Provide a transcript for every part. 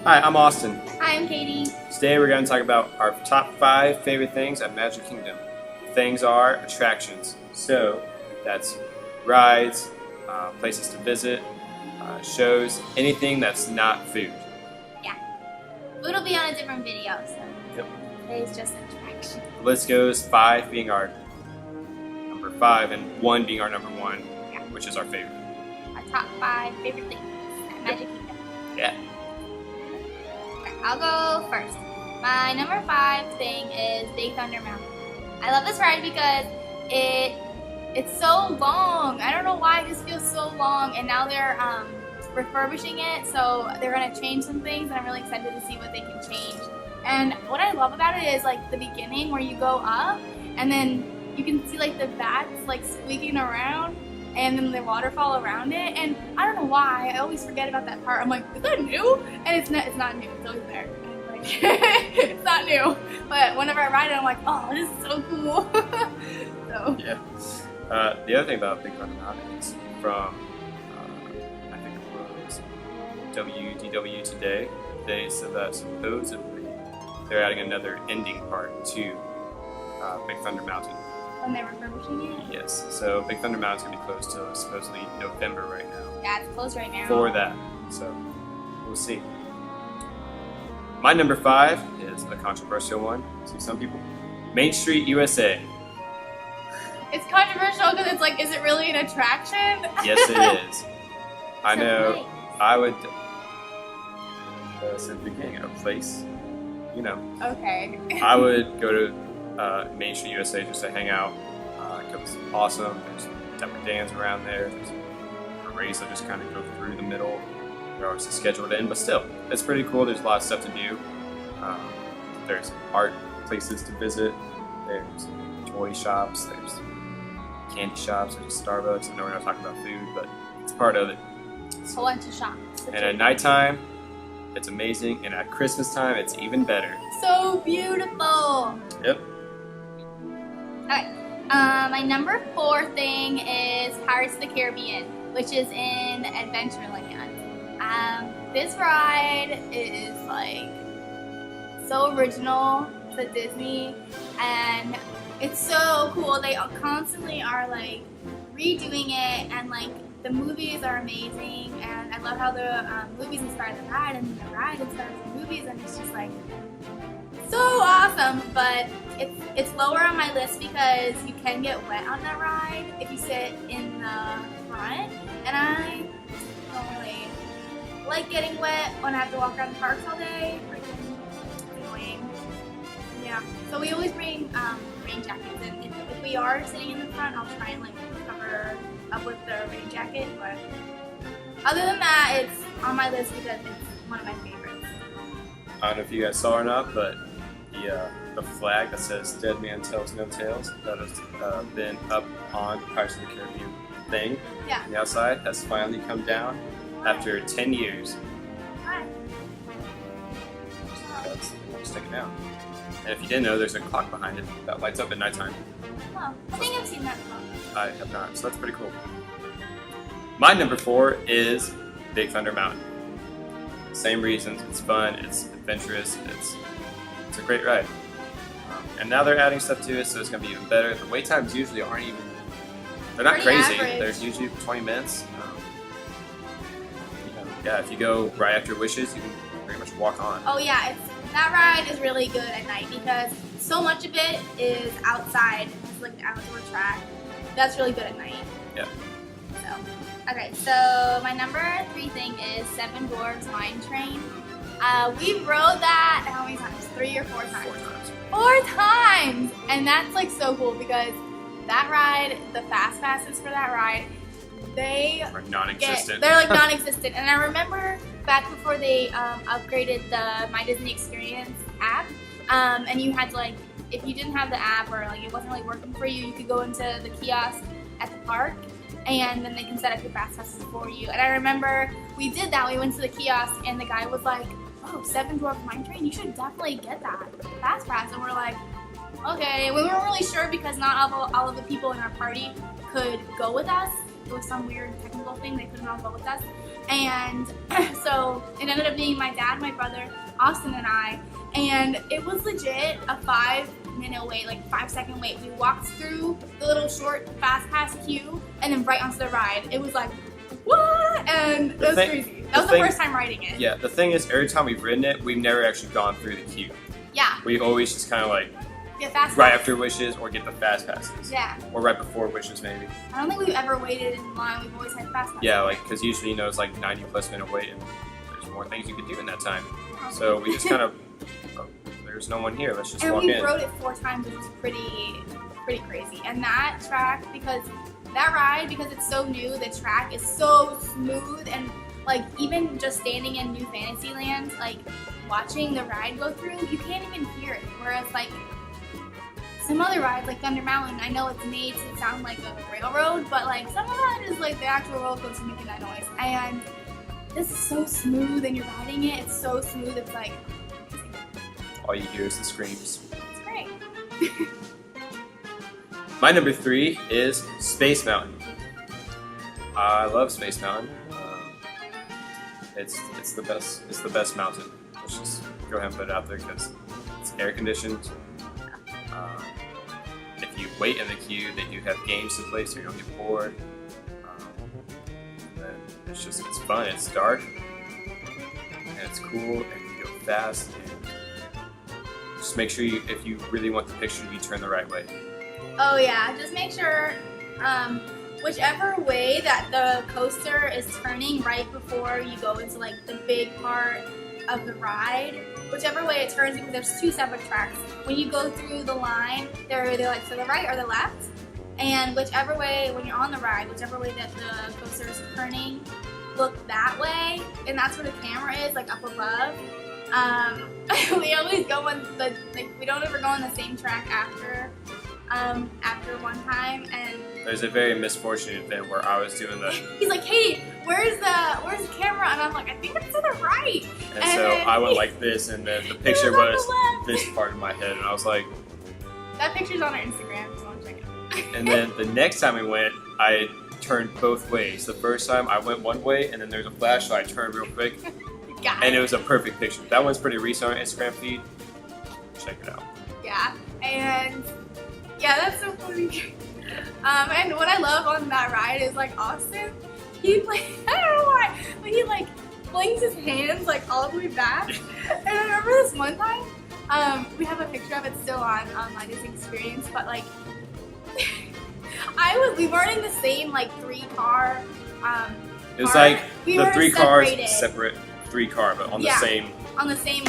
Hi, I'm Austin. Hi, I'm Katie. Today we're going to talk about our top 5 favorite things at Magic Kingdom. Things are attractions. So that's rides, places to visit, shows, anything that's not food. Yeah. Food will be on a different video, so Yep. today's just attraction. The list goes 5 being our number 5 and 1 being our number 1, which is our favorite. Our top 5 favorite things at Magic Kingdom. Yeah. I'll go first. My number 5 thing is Big Thunder Mountain. I love this ride because it's so long. I don't know why it just feels so long, and now they're refurbishing it, so they're gonna change some things, and I'm really excited to see what they can change. And what I love about it is like the beginning where you go up, and then you can see like the bats like squeaking around, and then the waterfall around it. And I don't know why, I always forget about that part. I'm like, is that new? And it's not new. It's always there. And like, it's not new. But whenever I ride it, I'm like, oh, this is so cool. So. Yeah. The other thing about Big Thunder Mountain is from, I think it was WDW Today, they said that supposedly they're adding another ending part to Big Thunder Mountain. When they're refurbishing it? Yes. So Big Thunder Mountain's going to be closed till supposedly November right now. Yeah, it's closed right now. For that. So we'll see. My number 5 is a controversial one to some people. Main Street USA. It's controversial because it's like, is it really an attraction? Yes, it is. I know. Place. I would say at the beginning, a place, you know. Okay. I would go to Main Street USA just to hang out. It's awesome. There's Dapper Dan's around there. There's parades that just kind of go through the middle. They're obviously scheduled in, but still, it's pretty cool. There's a lot of stuff to do. There's art places to visit. There's toy shops. There's candy shops. There's Starbucks. I know we're not talking about food, but it's part of it. A whole bunch of shops. And at nighttime, it's amazing. And at Christmas time, it's even better. So beautiful. Yep. Okay. My number 4 thing is Pirates of the Caribbean, which is in Adventureland. This ride is like so original to Disney, and it's so cool. They constantly are like redoing it, and like the movies are amazing, and I love how the movies inspire the ride, and the ride inspires the movies, and it's just like so awesome. But it's lower on my list because you can get wet on that ride if you sit in the front, and I don't really like getting wet when I have to walk around the parks all day. It's annoying. Yeah. So we always bring rain jackets, and if we are sitting in the front, I'll try and like cover up with the rain jacket. But other than that, it's on my list because it's one of my favorites. I don't know if you guys saw or not, but the flag that says "Dead Man Tells No Tales" that has been up on Pirates of the Caribbean thing on the outside has finally come down after 10 years. Hi. That's sticking out. And if you didn't know, there's a clock behind it that lights up at nighttime. Oh, I think I've seen that clock. I have not, so that's pretty cool. My number 4 is Big Thunder Mountain. Same reasons. It's fun. It's adventurous. It's a great ride. And now they're adding stuff to it, so it's going to be even better. The wait times usually aren't even, they're not Pretty crazy. average. There's usually 20 minutes. Yeah, if you go right after Wishes, you can pretty much walk on. Oh yeah, that ride is really good at night because so much of it is outside. It's like the outdoor track. That's really good at night. Yeah. So, okay, so my number 3 thing is Seven Dwarfs Mine Train. We rode that how many times? 3 or 4 times? 4 times. 4 times! And that's like so cool because that ride, the fast passes for that ride, they're non-existent. They're like non-existent. And I remember back before they upgraded the My Disney Experience app, and you had to like, if you didn't have the app or like it wasn't really working for you, you could go into the kiosk at the park, and then they can set up your fast passes for you. And I remember we did that. We went to the kiosk, and the guy was like, "Oh, Seven Dwarfs Mine Train, you should definitely get that fast pass." And we're like, okay. We weren't really sure because not all of the people in our party could go with us. there was some weird technical thing, they couldn't all go with us. And so it ended up being my dad, my brother, Austin, and I. And it was legit a 5-minute wait, like 5-second wait. We walked through the little short fast pass queue and then right onto the ride. It was like, what? And it was crazy. That was the first time riding it. Yeah, the thing is, every time we've ridden it, we've never actually gone through the queue. Yeah. We've always just kind of like get fast right pass. after Wishes or get the fast passes. Yeah. Or right before Wishes, maybe. I don't think we've ever waited in line. We've always had fast passes. Yeah, like because usually it's like 90+ minute wait, and there's more things you could do in that time. So we just kind of, oh, there's no one here. Let's just walk in. And we rode it 4 times, which was pretty crazy. And that track, because it's so new, the track is so smooth, and like even just standing in New Fantasyland, like watching the ride go through, you can't even hear it. Whereas like some other rides, like Thunder Mountain, I know it's made to sound like a railroad, but like some of that is like the actual roller coaster making that noise. And this is so smooth, and you're riding it, it's so smooth, it's like All you hear is the screams. it's great. My number 3 is Space Mountain. I love Space Mountain. It's the best. It's the best mountain. Let's just go ahead and put it out there because it's air conditioned. If you wait in the queue, they do have games to play, so you don't get bored. And it's fun. It's dark and it's cool, and you go fast. And just make sure if you really want the picture, you turn the right way. Oh yeah, just make sure whichever way that the coaster is turning right before you go into like the big part of the ride, whichever way it turns, because there's 2 separate tracks. When you go through the line, they're either like to the right or the left. And whichever way, when you're on the ride, whichever way that the coaster is turning, look that way. And that's where the camera is, like up above. We always go on we don't ever go on the same track after one time, and there's a very misfortunate event where I was doing the. He's like, "Katie, where's the camera?" And I'm like, "I think it's to the right." And so I went like this, and then the picture was this part of my head, and I was like, "That picture's on our Instagram, if you want to check it out." And then the next time we went, I turned both ways. The first time I went one way, and then there's a flash, so I turned real quick, and it was a perfect picture. That one's pretty recent on our Instagram feed. Check it out. Yeah, and yeah, that's so funny. And what I love on that ride is like Austin, he like, I don't know why, but he like flings his hands like all the way back. And I remember this one time, we have a picture of it still on my Disney Experience, but like we weren't in the same like 3-car. It was car. like we the were 3 cars, separated. separate 3-car, but on the same. On the same,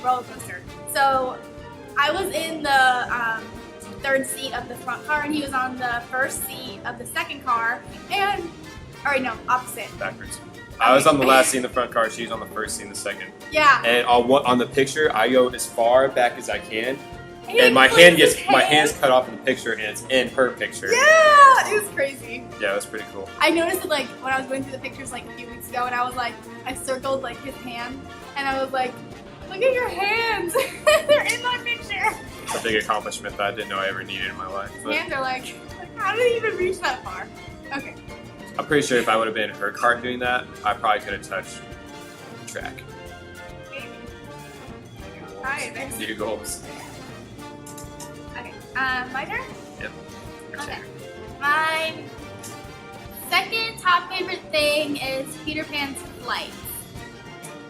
roller coaster. So I was in the 3rd seat of the front car, and he was on the 1st seat of the 2nd car, and, opposite. Backwards. I was on the last seat in the front car, she's on the 1st seat in the 2nd. Yeah. And on the picture, I go as far back as I can, and my hand's cut off in the picture, and it's in her picture. Yeah, it was crazy. Yeah, it was pretty cool. I noticed it like when I was going through the pictures like a few weeks ago, and I was like, I circled like his hand, and I was like, look at your hands, they're in my picture. It's a big accomplishment that I didn't know I ever needed in my life. His hands are like, how did he even reach that far? Okay. I'm pretty sure if I would have been in her cart doing that, I probably could have touched the track. Maybe. Alright, next. New goals. Okay, my turn? Yep. Okay. My second top favorite thing is Peter Pan's flight.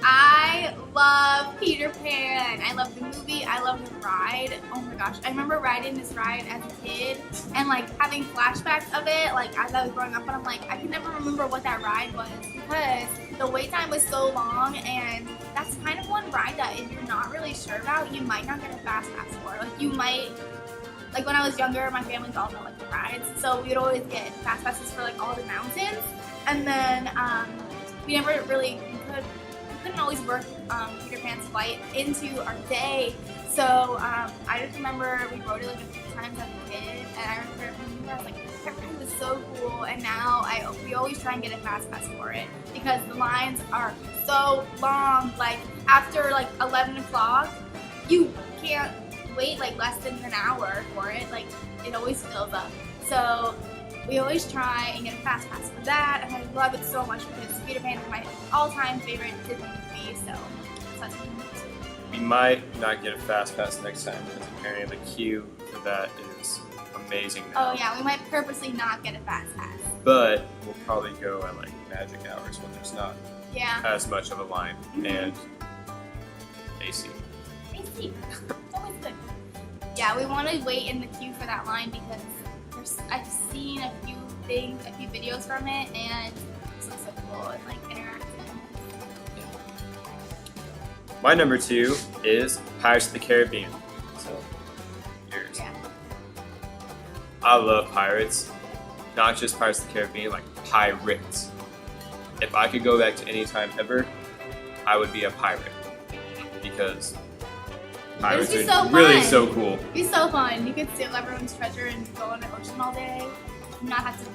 I love Peter Pan. I love the movie. I love the ride. Oh my gosh. I remember riding this ride as a kid and like having flashbacks of it like as I was growing up, and I'm like, I can never remember what that ride was because the wait time was so long, and that's kind of one ride that if you're not really sure about, you might not get a fast pass for. Like you might, like when I was younger, my family's all about like the rides, so we'd always get fast passes for like all the mountains, and then we never really couldn't always work Peter Pan's flight into our day. So I just remember we rode it like a few times as a kid, and I remember I was like, that ride was so cool. And now we always try and get a fast pass for it because the lines are so long. Like after like 11 o'clock, you can't wait like less than an hour for it. Like it always fills up. So we always try and get a fast pass for that, and I love it so much because Peter Pan is my all-time favorite Disney movie, so that's what We might not get a fast pass next time because apparently the queue for that is amazing now. Oh yeah, we might purposely not get a fast pass. But we'll probably go at like magic hours when there's not Yeah. as much of a line and AC. AC. It's always good. Yeah, we want to wait in the queue for that line because I've seen a few videos from it, and it looks so cool and like interactive. My number 2 is Pirates of the Caribbean. So, yours. Yeah. I love pirates. Not just Pirates of the Caribbean, like pirates. If I could go back to any time ever, I would be a pirate. Because pirates It'd be are so really fun. so cool. It'd be so fun. You could steal everyone's treasure and go on the ocean all day and not have to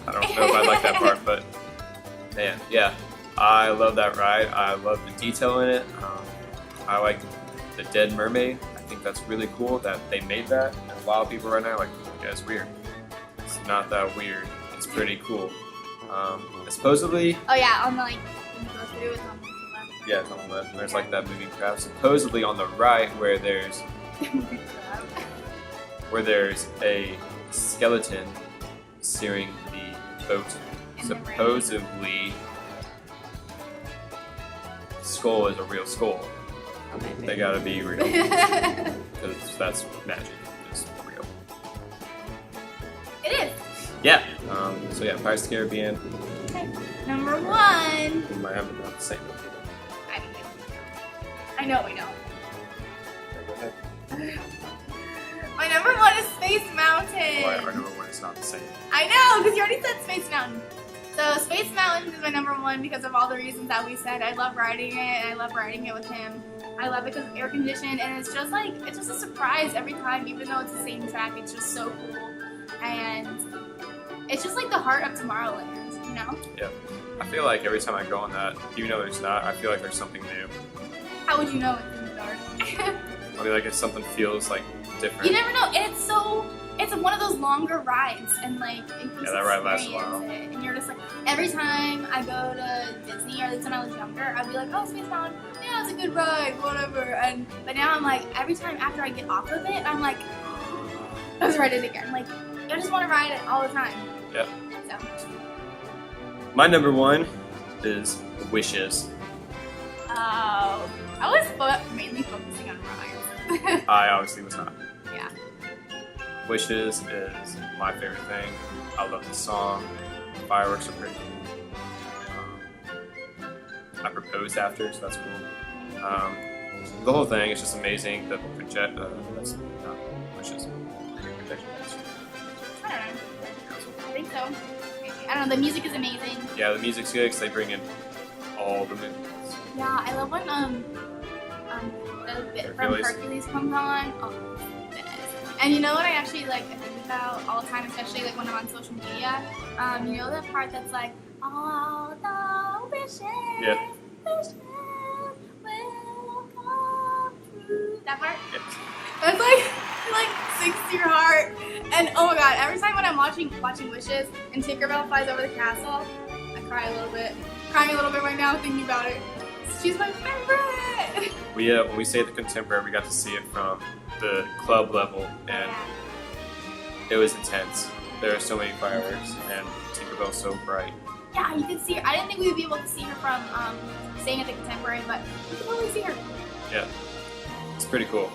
I don't know if I like that part, but man, yeah. I love that ride. I love the detail in it. I like the Dead Mermaid. I think that's really cool that they made that. And a lot of people right now are like, yeah, it's weird. It's not that weird. It's pretty cool. Supposedly, Oh yeah, on the like when you go through it's on the left. yeah, it's on the left. And there's like that moving crab. Supposedly on the right, where there's a skeleton steering the boat. In the rain. Supposedly, skull is a real skull. They gotta be real because that's magic. It's real. It is. Yeah. So yeah, Pirates of the Caribbean. Okay. Number 1. We might have it about the same. I don't think we know. I know we know. My number 1 is Space Mountain. Why our number 1 is not the same? I know, because you already said Space Mountain. So Space Mountain is my number 1 because of all the reasons that we said. I love riding it, and I love riding it with him. I love it because it's air conditioned, and it's just a surprise every time, even though it's the same track. It's just so cool, and it's just like the heart of Tomorrowland, you know? Yeah. I feel like every time I go on that, even though there's not, I feel like there's something new. How would you know it's in the dark? I mean, like if something feels like different. You never know, and it's one of those longer rides, and like Yeah, that ride lasts a while. And you're just like, every time I go to Disney, or at least when I was younger, I'd be like, oh, Space Mountain, yeah, it's a good ride, whatever. But now I'm like, every time after I get off of it, I'm like, let's ride it again. Like, I just want to ride it all the time. Yeah. So. My number 1 is Wishes. Oh, I was mainly focusing on rides. I obviously was not. Yeah. Wishes is my favorite thing. I love the song. Fireworks are pretty cool. I proposed after, so that's cool. The whole thing is just amazing. The project, that's not Wishes. Projection. I don't know. I think so. Maybe. I don't know. The music is amazing. Yeah, the music's good because they bring in all the movies. Yeah, I love when the bit from Hercules. Hercules comes on. Oh, it is. And you know what I actually like think about all the time, especially like when I'm on social media. You know that part that's like all the wishes, Yeah. wishes will come true. That part. Yes. That's like sinks to your heart. And oh my god, every time when I'm watching Wishes and Tinkerbell flies over the castle, I cry a little bit. Crying a little bit right now thinking about it. She's my favorite. When we say the contemporary, we got to see it from the club level, and it was intense. There are so many fireworks, and Tinkerbell's so bright. Yeah, you can see her. I didn't think we would be able to see her from staying at the Contemporary, but you can totally see her. Yeah, it's pretty cool.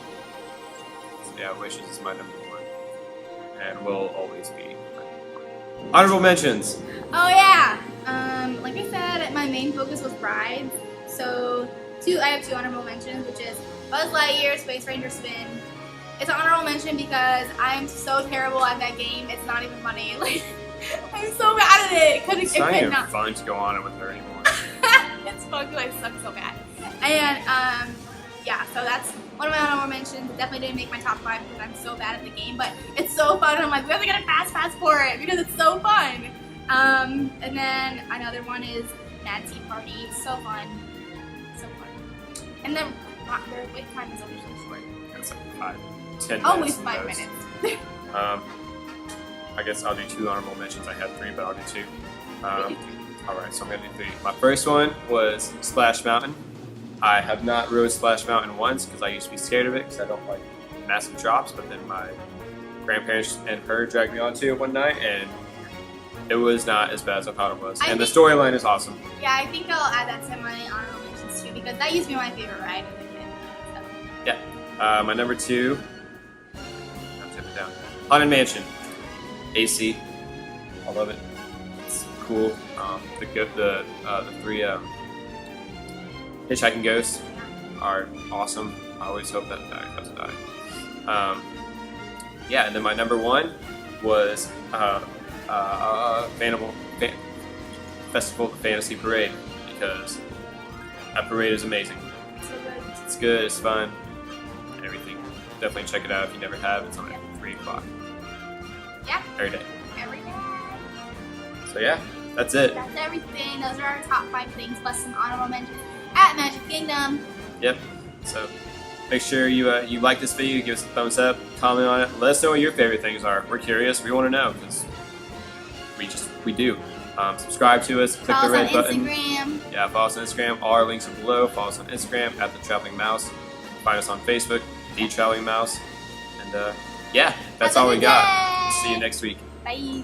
So yeah, Wishes is my number 1, and will always be. Honorable mentions. Oh yeah. Like I said, my main focus was rides. So I have 2 honorable mentions, which is Buzz Lightyear, Space Ranger Spin. It's an honorable mention because I'm so terrible at that game. It's not even funny. Like I'm so bad at it. It's not even fun to go on it with her anymore. It's fun because I suck so bad. And yeah, so that's one of my honorable mentions. It definitely didn't make my top 5 because I'm so bad at the game, but it's so fun. And I'm like, we have to get a fast pass for it because it's so fun. And then another one is Mad Tea Party. It's so fun. So fun. And then their wait time is always so short. It's like 10 minutes. Always at 5 most. minutes. I guess I'll do 2 honorable mentions. I had 3, but I'll do 2. Alright, so I'm going to do 3. My first one was Splash Mountain. I have not rode Splash Mountain once because I used to be scared of it because I don't like massive drops, but then my grandparents and her dragged me onto it one night, and it was not as bad as I thought it was. And the storyline is awesome. Yeah, I think I'll add that to my honorable mentions too because that used to be my favorite ride as a kid. So. Yeah. My number 2, I'm tipping down. Haunted Mansion. AC. I love it. It's cool. The 3 hitchhiking ghosts are awesome. I always hope that doesn't die. Yeah, and then my number 1 was Festival of Fantasy Parade, because that parade is amazing. It's good, it's fun, everything. Definitely check it out if you never have. It's on at 3 o'clock. Yeah. Every day. Every day. So yeah, that's it. That's everything. Those are our top 5 things, plus some honorable mentions at Magic Kingdom. Yep. So make sure you like this video, give us a thumbs up, comment on it, let us know what your favorite things are. We're curious. We want to know because we do. Subscribe to us. Click the red button. Instagram. Yeah, follow us on Instagram. All our links are below. Follow us on Instagram at The Traveling Mouse. Find us on Facebook, The Traveling Mouse. And yeah, that's all we got. See you next week. Bye.